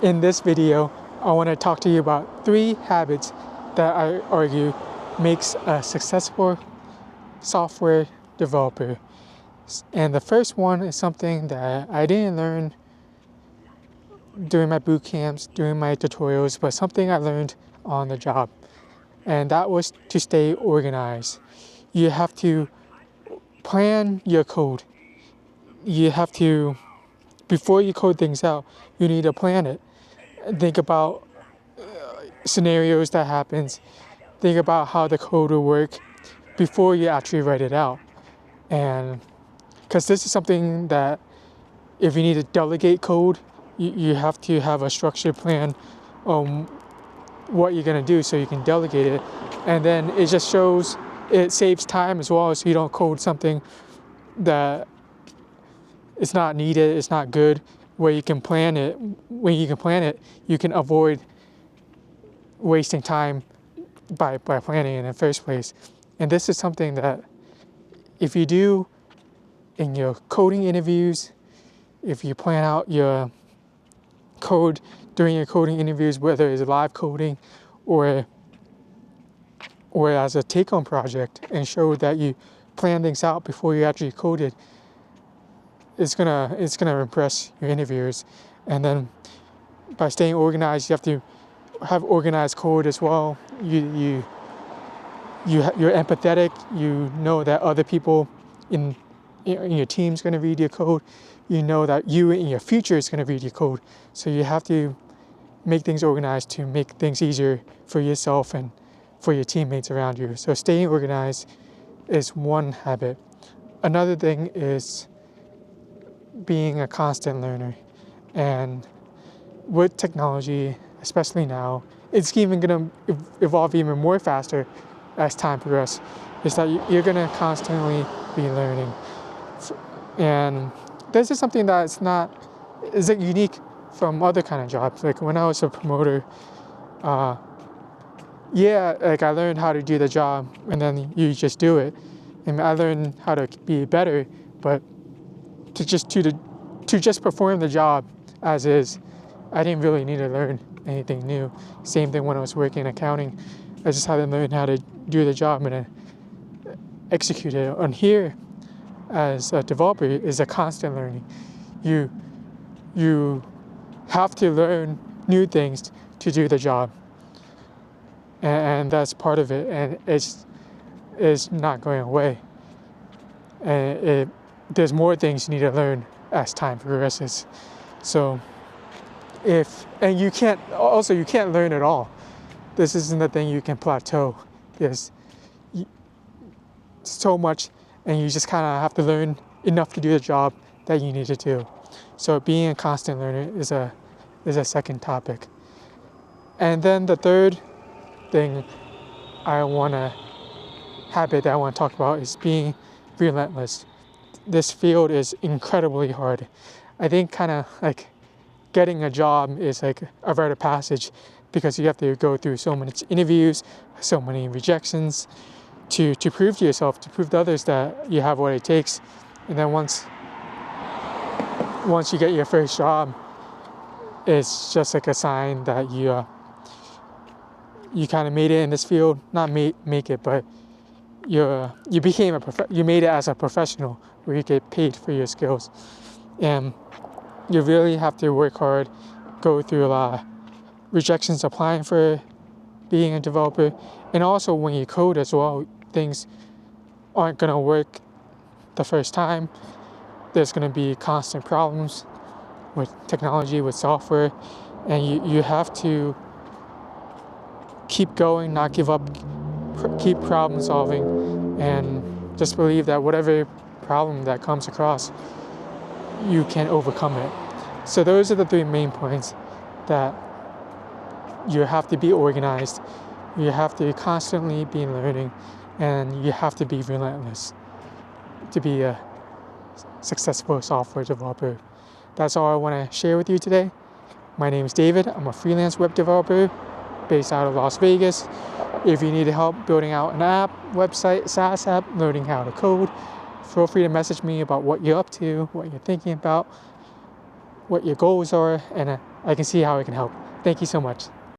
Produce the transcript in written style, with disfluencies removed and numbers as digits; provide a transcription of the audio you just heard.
In this video, I want to talk to you about 3 habits that I argue makes a successful software developer. And the first one is something that I didn't learn during my boot camps, during my tutorials, but something I learned on the job. And that was to stay organized. You have to plan your code. You have to, before you code things out, you need to plan it. Think about scenarios that happens. Think about how the code will work before you actually write it out. And because this is something that if you need to delegate code, you have to have a structured plan on what you're going to do so you can delegate it. And then it just shows, it saves time as well, so you don't code something that it's not needed, it's not good. Where you can plan it, when you can plan it, you can avoid wasting time by planning in the first place. And this is something that if you do in your coding interviews, if you plan out your code during your coding interviews, whether it's live coding or as a take-home project, and show that you plan things out before you actually code it, it's gonna impress your interviewers. And then by staying organized, you have to have organized code as well. You're empathetic. You know that other people in your team's going to read your code. You know that you in your future is going to read your code. So you have to make things organized to make things easier for yourself and for your teammates around you. So staying organized is one habit. Another thing is being a constant learner. And with technology, especially now, it's even going to evolve even more faster as time progresses. Is that you're going to constantly be learning. And this is something that isn't unique from other kind of jobs. Like when I was a promoter, I learned how to do the job, and then you just do it. And I learned how to be better, but to just perform the job as is, I didn't really need to learn anything new. Same thing when I was working in accounting. I just had to learn how to do the job and execute it. And here, as a developer, is a constant learning. You have to learn new things to do the job, and that's part of it. And it's not going away. And there's more things you need to learn as time progresses. So you can't learn it all. This isn't the thing you can plateau. There's so much, and you just kind of have to learn enough to do the job that you need to do. So being a constant learner is a second topic. And then the third thing habit that I want to talk about is being relentless. This field is incredibly hard. I think kind of like getting a job is like a rite of passage, because you have to go through so many interviews, so many rejections to prove to yourself, to prove to others that you have what it takes. And then once you get your first job, it's just like a sign that you kind of made it in this field. Not make it, but you made it as a professional, where you get paid for your skills. And you really have to work hard, go through a lot of rejections applying for being a developer. And also when you code as well, things aren't going to work the first time. There's going to be constant problems with technology, with software, and you have to keep going, not give up, keep problem solving, and just believe that whatever problem that comes across, you can overcome it. So those are the 3 main points: that you have to be organized, you have to constantly be learning, and you have to be relentless to be a successful software developer. That's all I want to share with you today. My name is David. I'm a freelance web developer based out of Las Vegas. If you need help building out an app, website, SaaS app, learning how to code, feel free to message me about what you're up to, what you're thinking about, what your goals are, and I can see how it can help. Thank you so much.